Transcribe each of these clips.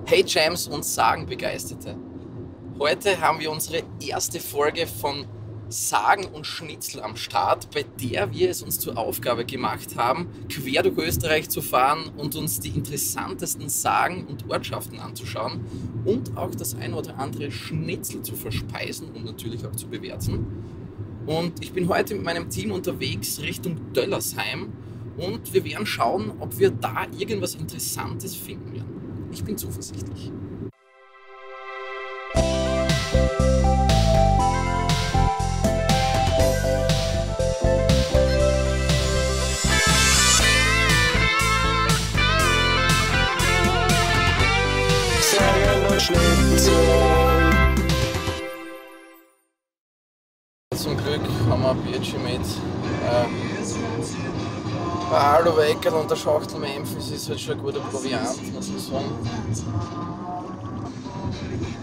Hey James und Sagenbegeisterte. Heute haben wir unsere erste Folge von Sagen und Schnitzel am Start, bei der wir es uns zur Aufgabe gemacht haben, quer durch Österreich zu fahren und uns die interessantesten Sagen und Ortschaften anzuschauen und auch das ein oder andere Schnitzel zu verspeisen und natürlich auch zu bewerten. Und ich bin heute mit meinem Team unterwegs Richtung Döllersheim und wir werden schauen, ob wir da irgendwas Interessantes finden werden. Ich bin zuversichtlich. Zum Glück haben wir ein Bierchen mit ein Alu-Weckerl und der Schachtel Memphis ist halt schon ein guter Proviant, muss ich sagen.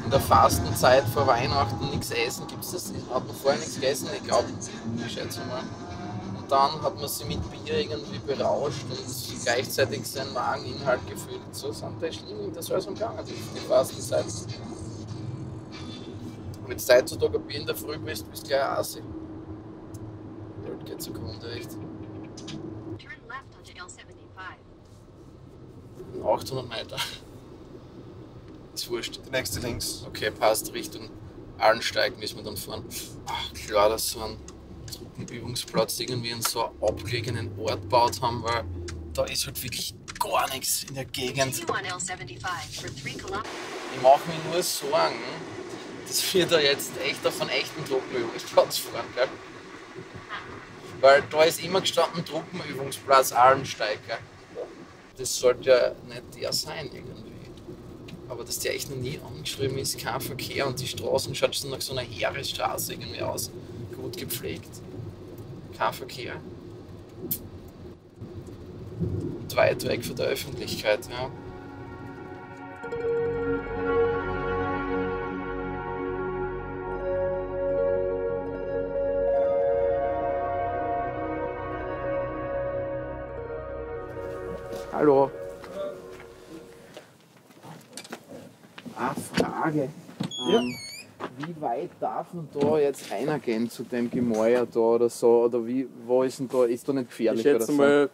In der Fastenzeit vor Weihnachten nichts essen, gibt es das? Hat man vorher nichts gegessen? Ich glaube, ich schätze mal. Und dann hat man sie mit Bier irgendwie berauscht und gleichzeitig seinen Mageninhalt gefüllt. So sind die schlimm, das soll so gegangen, die Fastenzeit. Wenn du heutzutage ein Bier in der Früh bist, bist du gleich assi. Dort geht zugrunde, echt. 800 Meter. Ist wurscht. Die nächste links. Okay, passt. Richtung Allensteig müssen wir dann fahren. Ach, klar, dass so einen Truppenübungsplatz irgendwie in so einen abgelegenen Ort gebaut haben, weil da ist halt wirklich gar nichts in der Gegend. Ich mache mir nur Sorgen, dass wir da jetzt echt auf einen echten Truppenübungsplatz fahren, gell? Weil da ist immer gestanden Truppenübungsplatz Allensteig, gell? Das sollte ja nicht der sein irgendwie. Aber dass der echt noch nie angeschrieben ist, kein Verkehr und die Straßen schaut schon nach so einer Heeresstraße irgendwie aus. Gut gepflegt. Kein Verkehr. Und weit weg von der Öffentlichkeit, ja. Hallo. Frage. Wie weit darf man da jetzt reingehen zu dem Gemäuer da oder so? Oder wo ist denn da? Ist da nicht gefährlich? Ich schätze mal,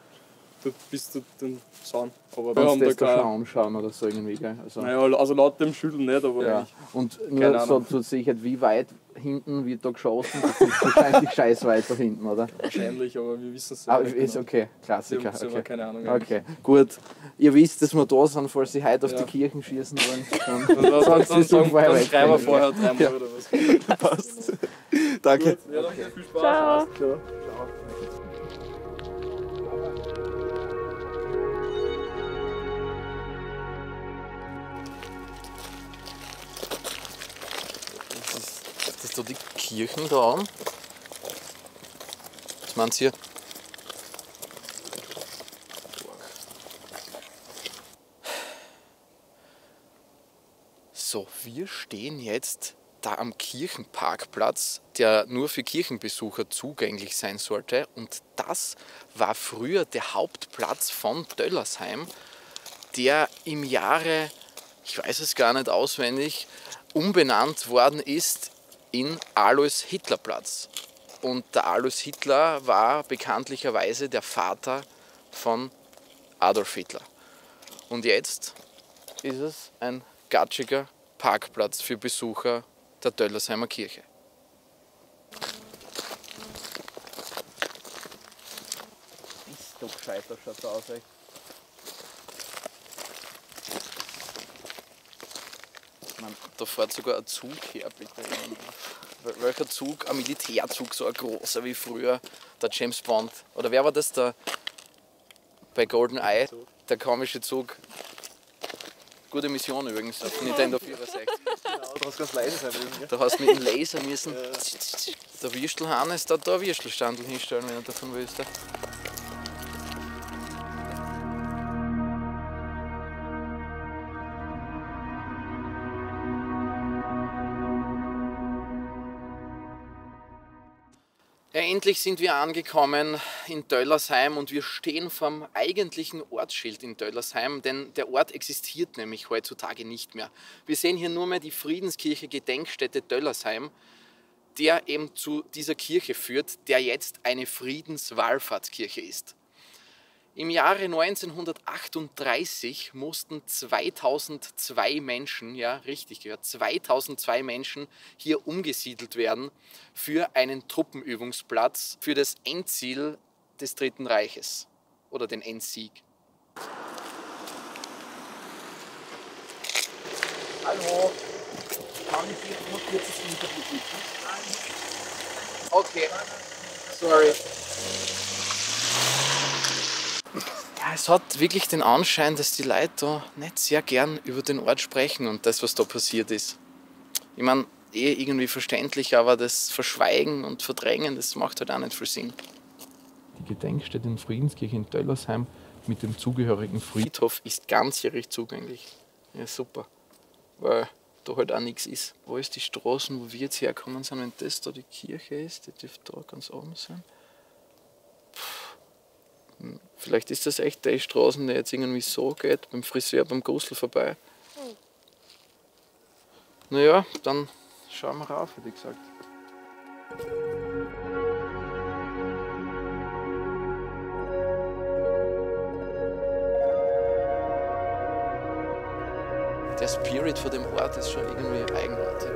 du bist du den schauen. Aber wir haben da schon anschauen oder so irgendwie, gell? Also, naja, also laut dem Schütteln nicht, aber ja. Und nur so zur Sicherheit, wie weit hinten wird da geschossen? Das ist wahrscheinlich scheiß weiter hinten, oder? Wahrscheinlich, aber wir wissen es ja nicht. Ist okay, Klassiker. Okay. Keine Ahnung. Okay, gut. Ihr wisst, dass wir da sind, falls sie heute auf die Kirchen schießen wollen. Dann schreiben wir vorher dreimal oder was. Passt. Danke. Gut, ja, danke, viel Spaß. Ciao. Ciao. Ist das da die Kirchen da an? Was meint ihr? So, wir stehen jetzt da am Kirchenparkplatz, der nur für Kirchenbesucher zugänglich sein sollte. Und das war früher der Hauptplatz von Döllersheim, der im Jahre, ich weiß es gar nicht auswendig, umbenannt worden ist in Alois-Hitler-Platz. Und der Alois Hitler war bekanntlicherweise der Vater von Adolf Hitler. Und jetzt ist es ein gatschiger Parkplatz für Besucher der Döllersheimer Kirche. Ist doch gescheiter, schaut aus, echt. Man, da fährt sogar ein Zug her, bitte. Welcher Zug? Ein Militärzug, so ein großer wie früher, der James Bond. Oder wer war das da bei GoldenEye? Der komische Zug. Gute Mission übrigens auf Nintendo 64. Du hast ganz leise sein müssen. Da hast du mit dem Laser müssen. Der Würstelhannes da ein Würstelstandel hinstellen, wenn er davon willst. Ja, endlich sind wir angekommen in Döllersheim und wir stehen vom eigentlichen Ortsschild in Döllersheim, denn der Ort existiert nämlich heutzutage nicht mehr. Wir sehen hier nur mehr die Friedenskirche Gedenkstätte Döllersheim, der eben zu dieser Kirche führt, der jetzt eine Friedenswallfahrtskirche ist. Im Jahre 1938 mussten 2002 Menschen, ja richtig gehört, 2002 Menschen hier umgesiedelt werden für einen Truppenübungsplatz für das Endziel des Dritten Reiches oder den Endsieg. Hallo, kann ich hier nur kurzes Interview bieten? Okay, sorry. Ja, es hat wirklich den Anschein, dass die Leute da nicht sehr gern über den Ort sprechen und das, was da passiert ist. Ich meine, irgendwie verständlich, aber das Verschweigen und Verdrängen, das macht halt auch nicht viel Sinn. Die Gedenkstätte in Friedenskirche in Döllersheim mit dem zugehörigen Friedhof ist ganzjährig zugänglich. Ja, super, weil da halt auch nichts ist. Wo ist die Straßen, wo wir jetzt herkommen sind, wenn das da die Kirche ist? Die dürfte da ganz oben sein. Vielleicht ist das echt die Straße, die jetzt irgendwie so geht, beim Friseur, beim Gustl vorbei. Naja, dann schauen wir rauf, hätte ich gesagt. Der Spirit von dem Ort ist schon irgendwie eigenartig.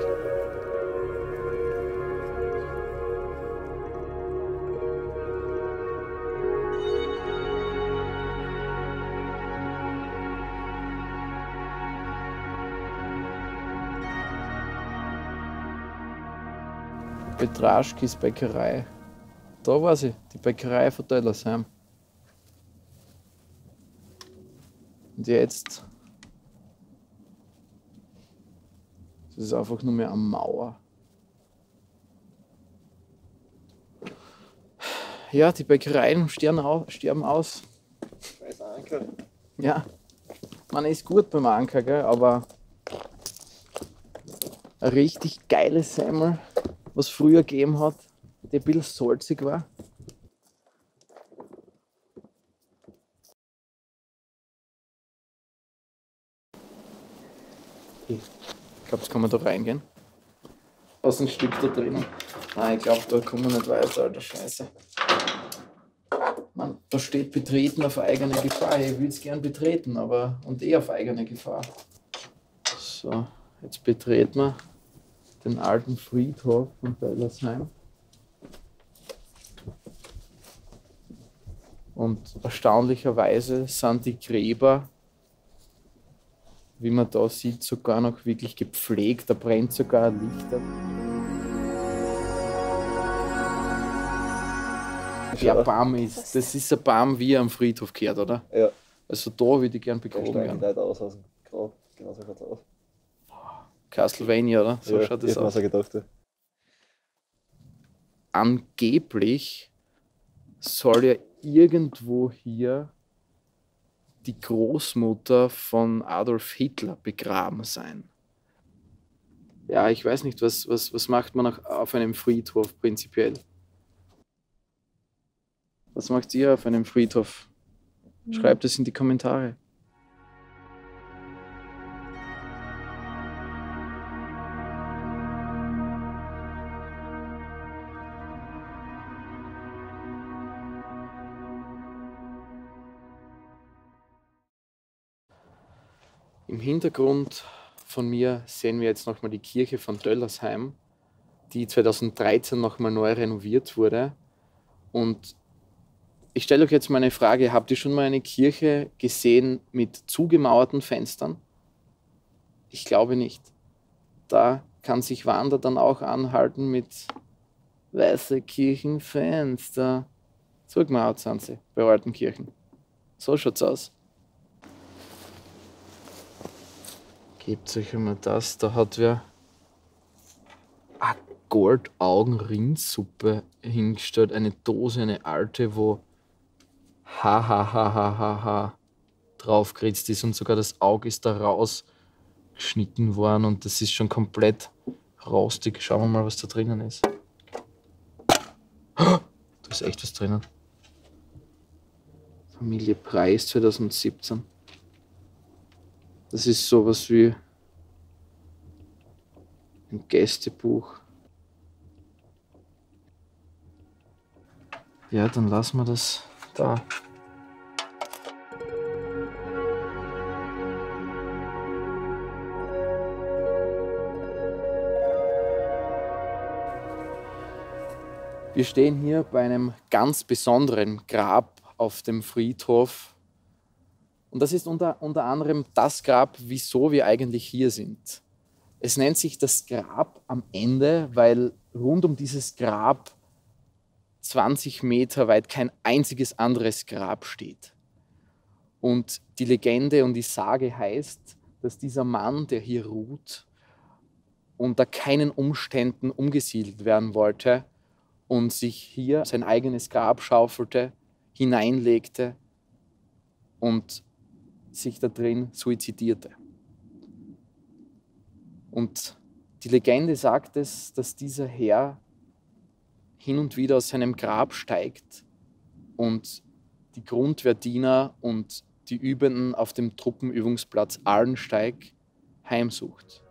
Petraschkis Bäckerei. Da war sie, die Bäckerei von Döllersheim. Und jetzt, das ist einfach nur mehr eine Mauer. Ja, die Bäckereien sterben aus. Scheiß Anker. Ja, man ist gut beim Anker, gell? Aber ein richtig geiles Semmel, was früher gegeben hat, der ein bisschen salzig war. Ich glaube, jetzt kann man da reingehen. Was ist ein Stück da drinnen? Nein, ich glaube, da kommen wir nicht weiter, alter Scheiße. Man, da steht betreten auf eigene Gefahr. Ich will es gern betreten, aber und auf eigene Gefahr. So, jetzt betreten wir den alten Friedhof von Döllersheim. Und erstaunlicherweise sind die Gräber, wie man da sieht, sogar noch wirklich gepflegt. Da brennt sogar ein Licht. Der Baum ist, das ist ein Baum, wie er am Friedhof gehört, oder? Ja. Also da würde ich gern begraben werden. werden. Aus dem Grab. Genau so schaut's aus. Castlevania, oder? So ja, schaut das aus. Ich gedacht, ja. Angeblich soll ja irgendwo hier die Großmutter von Adolf Hitler begraben sein. Ja, ich weiß nicht, was macht man auf einem Friedhof prinzipiell? Was macht ihr auf einem Friedhof? Schreibt es in die Kommentare. Im Hintergrund von mir sehen wir jetzt nochmal die Kirche von Döllersheim, die 2013 nochmal neu renoviert wurde. Und ich stelle euch jetzt mal eine Frage, habt ihr schon mal eine Kirche gesehen mit zugemauerten Fenstern? Ich glaube nicht. Da kann sich Wander dann auch anhalten mit weiße Kirchenfenster. Zugemauert sind sie bei alten Kirchen. So schaut's aus. Gebt euch einmal das, da hat wer eine Goldaugen-Rindsuppe hingestellt, eine Dose, eine alte, wo ha draufgeritzt ist und sogar das Auge ist da rausgeschnitten worden und das ist schon komplett rostig. Schauen wir mal, was da drinnen ist. Da ist echt was drinnen. Familie Preis 2017. Das ist sowas wie ein Gästebuch. Ja, dann lassen wir das da. Wir stehen hier bei einem ganz besonderen Grab auf dem Friedhof. Und das ist unter anderem das Grab, wieso wir eigentlich hier sind. Es nennt sich das Grab am Ende, weil rund um dieses Grab 20 Meter weit kein einziges anderes Grab steht. Und die Legende und die Sage heißt, dass dieser Mann, der hier ruht, unter keinen Umständen umgesiedelt werden wollte und sich hier sein eigenes Grab schaufelte, hineinlegte und sich da drin suizidierte. Und die Legende sagt es, dass dieser Herr hin und wieder aus seinem Grab steigt und die Grundwehrdiener und die Übenden auf dem Truppenübungsplatz Allensteig heimsucht.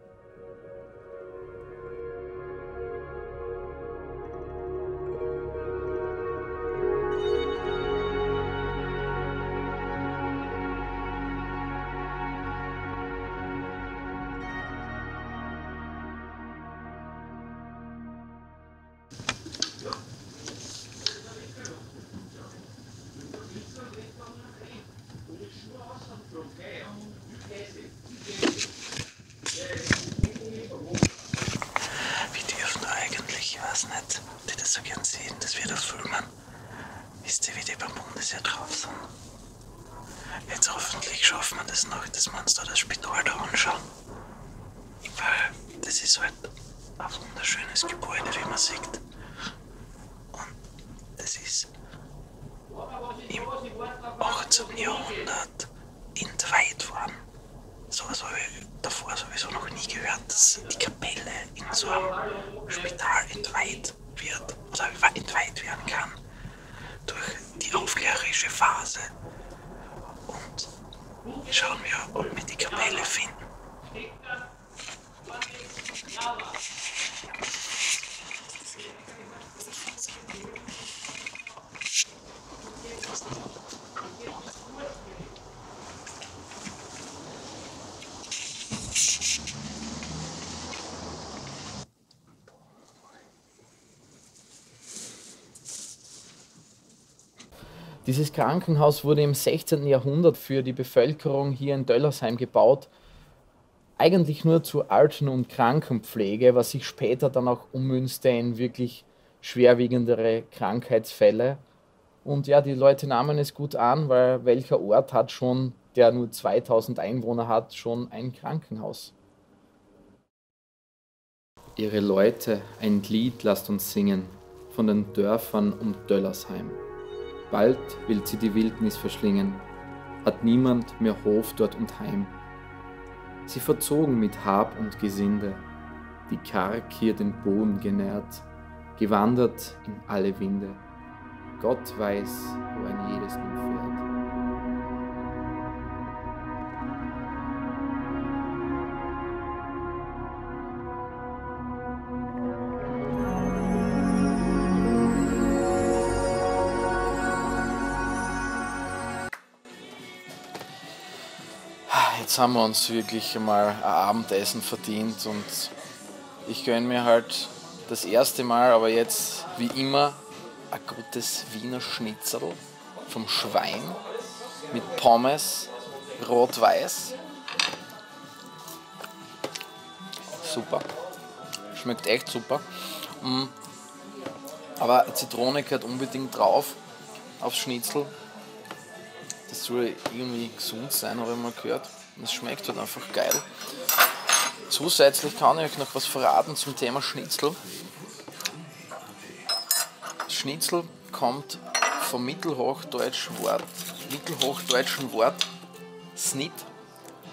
Wir dürfen eigentlich, ich weiß nicht, die das so gern sehen, dass wir das filmen. Wisst ihr, wie die beim Bundesheer drauf sind? Jetzt hoffentlich schaffen wir das noch, dass wir uns da das Spital da anschauen. Weil das ist halt ein wunderschönes Gebäude, wie man sieht. Und das ist im 18. Jahrhundert entweiht worden. Sowas habe ich davor sowieso noch nie gehört, dass die Kapelle in so einem Spital entweiht wird oder entweiht werden kann durch die aufklärerische Phase. Und schauen wir, ob wir die Kapelle finden. Dieses Krankenhaus wurde im 16. Jahrhundert für die Bevölkerung hier in Döllersheim gebaut. Eigentlich nur zur Alten- und Krankenpflege, was sich später dann auch ummünzte in wirklich schwerwiegendere Krankheitsfälle. Und ja, die Leute nahmen es gut an, weil welcher Ort hat schon, der nur 2000 Einwohner hat, schon ein Krankenhaus? Ihre Leute, ein Lied lasst uns singen, von den Dörfern um Döllersheim. Bald will sie die Wildnis verschlingen, hat niemand mehr Hof dort und Heim. Sie verzogen mit Hab und Gesinde, die karg hier den Boden genährt, gewandert in alle Winde. Gott weiß, wo ein jedes nun fährt. Jetzt haben wir uns wirklich mal ein Abendessen verdient und ich gönne mir halt das erste Mal, aber jetzt wie immer, ein gutes Wiener Schnitzel vom Schwein mit Pommes, rot-weiß. Super, schmeckt echt super. Aber Zitrone gehört unbedingt drauf aufs Schnitzel. Das soll irgendwie gesund sein, habe ich mal gehört. Und es schmeckt halt einfach geil. Zusätzlich kann ich euch noch was verraten zum Thema Schnitzel. Schnitzel kommt vom mittelhochdeutschen Wort Snit,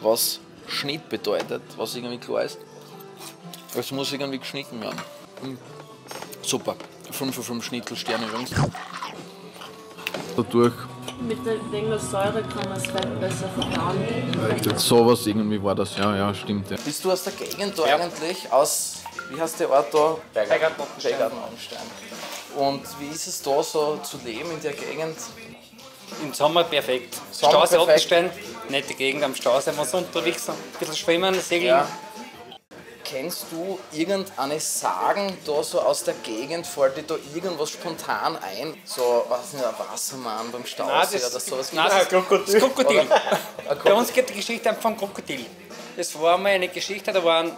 was Schnitt bedeutet, was irgendwie klar ist. Es muss irgendwie geschnitten werden. Super, 5 von 5 Schnittelsterne übrigens. Dadurch. Wegen der Säure kann man das Fett besser verdauen. Sowas irgendwie war das, ja, stimmt. Ja. Bist du aus der Gegend da eigentlich? Aus, wie heißt der Ort da? Beigarten-Ottenstein. Und wie ist es da so zu leben in der Gegend? Im Sommer perfekt. Stausee Ottenstein, nette Gegend am Stausee, wenn wir so unterwegs sind. Ein bisschen schwimmen, segeln. Ja. Kennst du irgendeine Sagen da so aus der Gegend? Fällt dir da irgendwas spontan ein? So, weiß nicht, ein Wassermann beim Stausee oder sowas? Nein, das Krokodil. Bei uns geht die Geschichte einfach vom Krokodil. Das war mal eine Geschichte, da waren,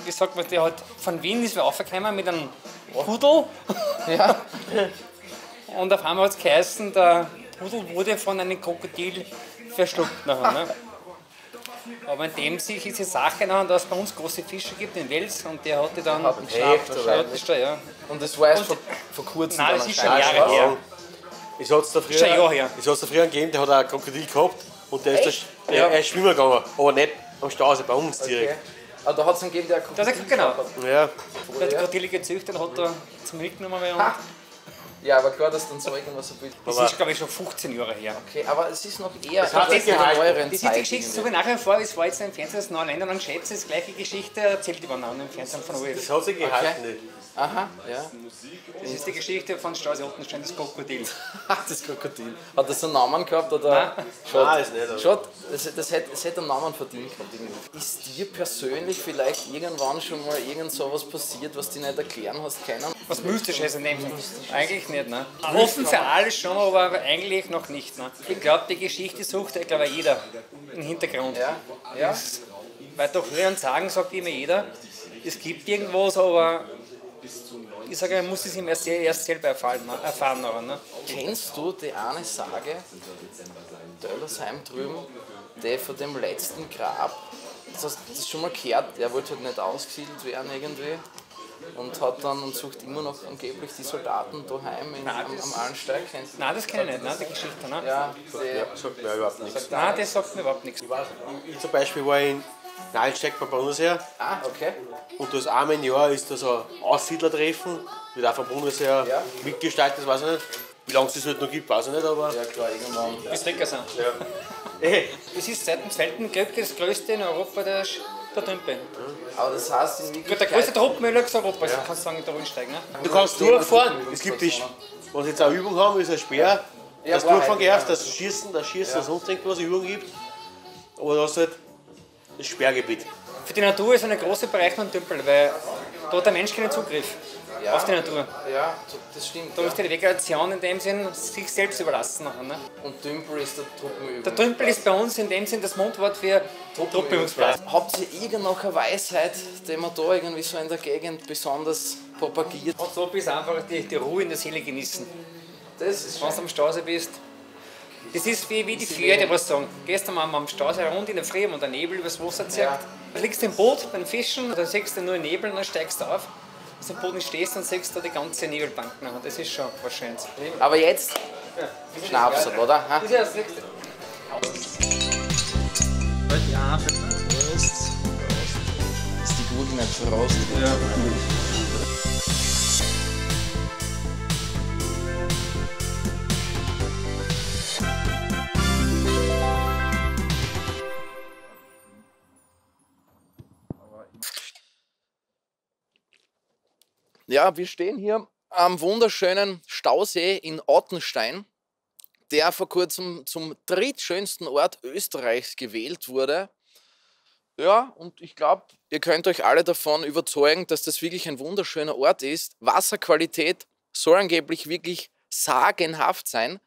wie sagt man, der hat von Wien ist wir aufgekommen mit einem Pudel. Ja. Und auf einmal hat es geheißen, der Pudel wurde von einem Krokodil verschluckt. Nachher, ne? Aber in dem sich ist die Sache, dass es bei uns große Fische gibt in Wels und der hat die dann geschnappt. Ja. Und das war erst vor kurzem? Nein, das ist schon Jahre her. Es hat da früher gegeben, der hat ein Krokodil gehabt und der ist schwimmen gegangen, aber nicht am Stausee, bei uns direkt. Okay. Aber da hat es einen gegeben, der ein Krokodil genau. Ja. Der hat Krokodile gezüchtet und hat da zum mitgenommen. Ja, aber klar, dass dann so irgendwas so Bild. Das ist, glaube ich, schon 15 Jahre her. Okay, aber es ist noch eher das hat in der neueren Zeit. Das ist die Geschichte, so wie nachher vor, es war jetzt im Fernsehen, das neue Länder und schätze, das gleiche Geschichte erzählt die waren im Fernsehen von ORF. Das hat sich gehalten. Okay. Aha, ja. Das ist die Geschichte von Stausee Ottenstein, das Krokodil. Das Krokodil. Hat das einen Namen gehabt? Oder? Nein, ist nicht. Schott, das hätte einen Namen verdient gehabt. Ist dir persönlich vielleicht irgendwann schon mal irgend sowas passiert, was du nicht erklären hast können? Was Mystisches in dem Sinne? Eigentlich nicht, ne? Offen für alles schon, aber eigentlich noch nicht, ne? Ich glaube, die Geschichte sucht, jeder im Hintergrund. Ja. Weil doch hören sagen, sagt immer jeder, es gibt irgendwas, aber ich sage, man muss es ihm erst selber erfahren. Ne? Kennst du die eine Sage, Döllersheim drüben, der von dem letzten Grab, das hast du schon mal gehört, der wollte halt nicht ausgesiedelt werden irgendwie und hat dann und sucht immer noch angeblich die Soldaten daheim am Allensteig. Nein, das kenne ich nicht, die Geschichte. Ne? Ja, sagt mir überhaupt nichts. Nein, das sagt mir überhaupt nichts. Ich zum Beispiel war in Allensteig beim Bundesheer. Ah, okay. Und das einmal im Jahr ist da so ein Aussiedlertreffen, wird auch vom Bundesheer mitgestaltet, das weiß ich nicht. Wie lange es das halt noch gibt, weiß ich nicht, aber... Ja klar, irgendwann. Bis Trecker sind. Ja. Das ist seit dem Zweiten Krieg das größte in Europa der Tümpel. Aber das heißt in Wirklichkeit... Der größte Tropfmüller Europas, kannst du sagen, da Steigen. Ne? Du kannst durchfahren, es gibt das, wenn sie jetzt eine Übung haben, ist ein Speer, das Durchfahren darfst, das Schießen, das sonst irgendwas Übung gibt. Aber du hast halt das Sperrgebiet. Für die Natur ist eine große Bereicherung am Tümpel, weil da hat der Mensch keinen Zugriff auf die Natur. Ja, das stimmt. Da ist die Vegetation in dem Sinn sich selbst überlassen. Ne? Und Tümpel ist der Truppenübung. Der Tümpel ist bei uns in dem Sinn das Mundwort für Truppenübungsplatz. Habt ihr irgendeine Weisheit, die man da irgendwie so in der Gegend besonders propagiert? Und so bist einfach die Ruhe in der Seele genießen. Das ist wenn du am Stausee bist. Das ist wie die Pferde, was sagen. Gehst du mal am Stausee rund in der Früh und der Nebel übers Wasser zieht. Du liegst im Boot beim Fischen, dann siehst du nur Nebel und dann steigst du auf. Wenn du am Boden stehst, dann siehst du die ganze Nebelbank. Das ist schon was Schönes. Aber jetzt Schnaps, oder? Ha? Das ist das nächste. Ja, Prost. Ist die Gurke nicht verrostet? Ja. Ja, wir stehen hier am wunderschönen Stausee in Ottenstein, der vor kurzem zum drittschönsten Ort Österreichs gewählt wurde. Ja, und ich glaube, ihr könnt euch alle davon überzeugen, dass das wirklich ein wunderschöner Ort ist. Wasserqualität soll angeblich wirklich sagenhaft sein.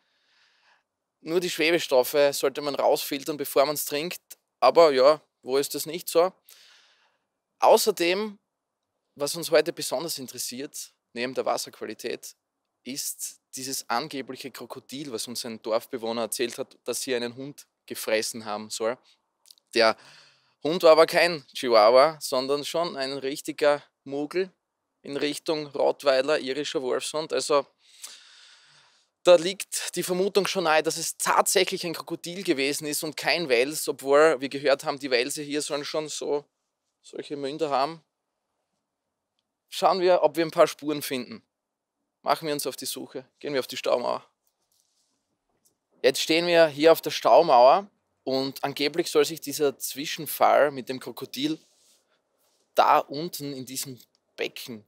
Nur die Schwebestoffe sollte man rausfiltern, bevor man es trinkt. Aber ja, wo ist das nicht so? Außerdem, was uns heute besonders interessiert, neben der Wasserqualität, ist dieses angebliche Krokodil, was uns ein Dorfbewohner erzählt hat, dass hier einen Hund gefressen haben soll. Der Hund war aber kein Chihuahua, sondern schon ein richtiger Mugel in Richtung Rottweiler, irischer Wolfshund. Also da liegt die Vermutung schon nahe, dass es tatsächlich ein Krokodil gewesen ist und kein Wels, obwohl wir gehört haben, die Welse hier sollen schon so solche Münder haben. Schauen wir, ob wir ein paar Spuren finden. machen wir uns auf die Suche. Gehen wir auf die Staumauer. Jetzt stehen wir hier auf der Staumauer und angeblich soll sich dieser Zwischenfall mit dem Krokodil da unten in diesem Becken,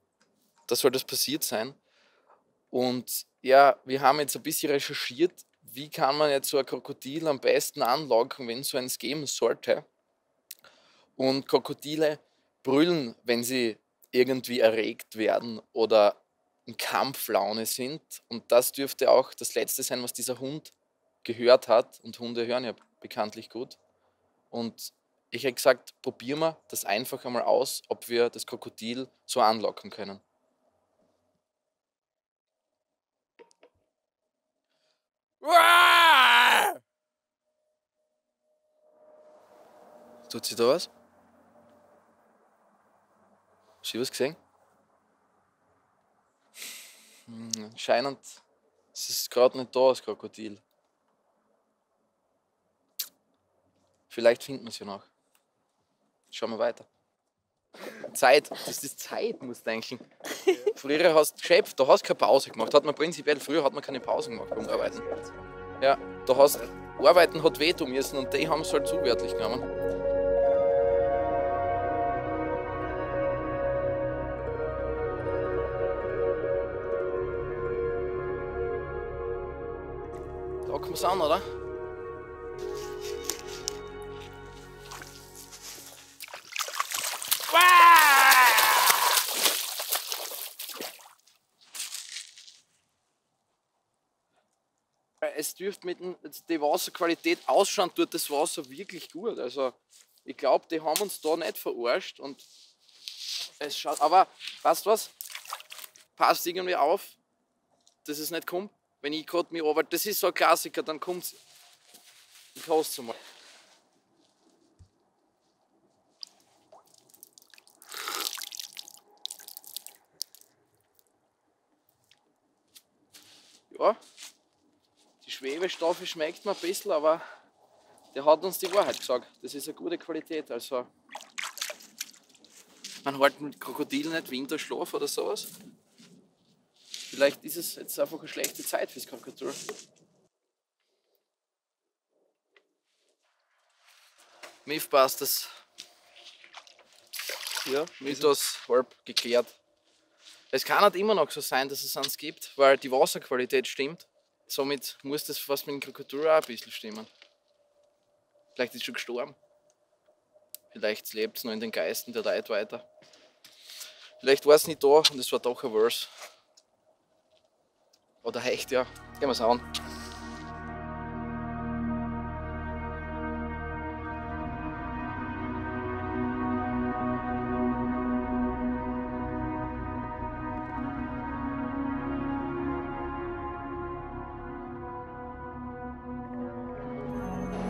da soll das passiert sein. Und ja, wir haben jetzt ein bisschen recherchiert, wie kann man jetzt so ein Krokodil am besten anlocken, wenn es so eins geben sollte. Und Krokodile brüllen, wenn sie irgendwie erregt werden oder in Kampflaune sind. Und das dürfte auch das Letzte sein, was dieser Hund gehört hat. Und Hunde hören ja bekanntlich gut. Und ich hätte gesagt, probieren wir das einfach einmal aus, ob wir das Krokodil so anlocken können. Tut sie da was? Hast du was gesehen? Anscheinend ist es gerade nicht da, das Krokodil. Vielleicht finden wir es ja noch. Schauen wir weiter. Zeit, das ist Zeit, musst du denken. Früher hast du geschöpft, da hast du keine Pause gemacht. Früher hat man keine Pause gemacht beim Arbeiten. Ja, da hast Arbeiten hat wehtun müssen und die haben es halt zuwörtlich genommen. Da kommen wir an, oder? Es dürfte mit der Wasserqualität ausschauen, tut das Wasser wirklich gut. Also ich glaube, die haben uns da nicht verarscht und es schaut. Aber weißt du was? Passt irgendwie auf, dass es nicht kommt. Wenn ich gerade mich arbeite, das ist so ein Klassiker, dann kommt es. Ich hasse es mal. Ja. Die Schwebestoffe schmeckt mir ein bisschen, aber der hat uns die Wahrheit gesagt. Das ist eine gute Qualität. Also man hält mit Krokodilen nicht Winterschlaf oder sowas. Vielleicht ist es jetzt einfach eine schlechte Zeit fürs Krokodil. Mythbusters. Ja, Mythos halb geklärt. Es kann nicht immer noch so sein, dass es eins gibt, weil die Wasserqualität stimmt. Somit muss das fast mit dem Krokodil auch ein bisschen stimmen. Vielleicht ist es schon gestorben. Vielleicht lebt es noch in den Geisten der Leute weiter. Vielleicht war es nicht da und es war doch ein Verse. Oder echt, ja. Gehen wir es an.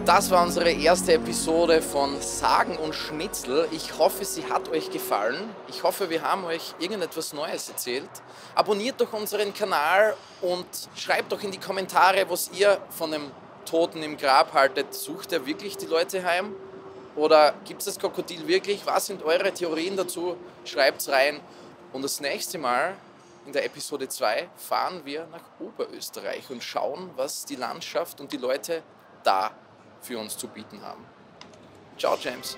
Das war unsere erste Episode von Sagen und Schnitzel. Ich hoffe, sie hat euch gefallen. Ich hoffe, wir haben euch irgendetwas Neues erzählt. Abonniert doch unseren Kanal und schreibt doch in die Kommentare, was ihr von dem Toten im Grab haltet. Sucht er wirklich die Leute heim? Oder gibt es das Krokodil wirklich? Was sind eure Theorien dazu? Schreibt's rein. Und das nächste Mal, in der Episode 2, fahren wir nach Oberösterreich und schauen, was die Landschaft und die Leute da für uns zu bieten haben. Ciao, James.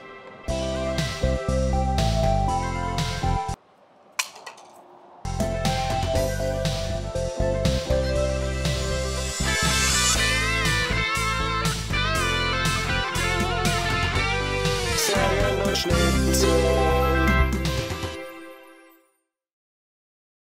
Sagen und Schnitzel.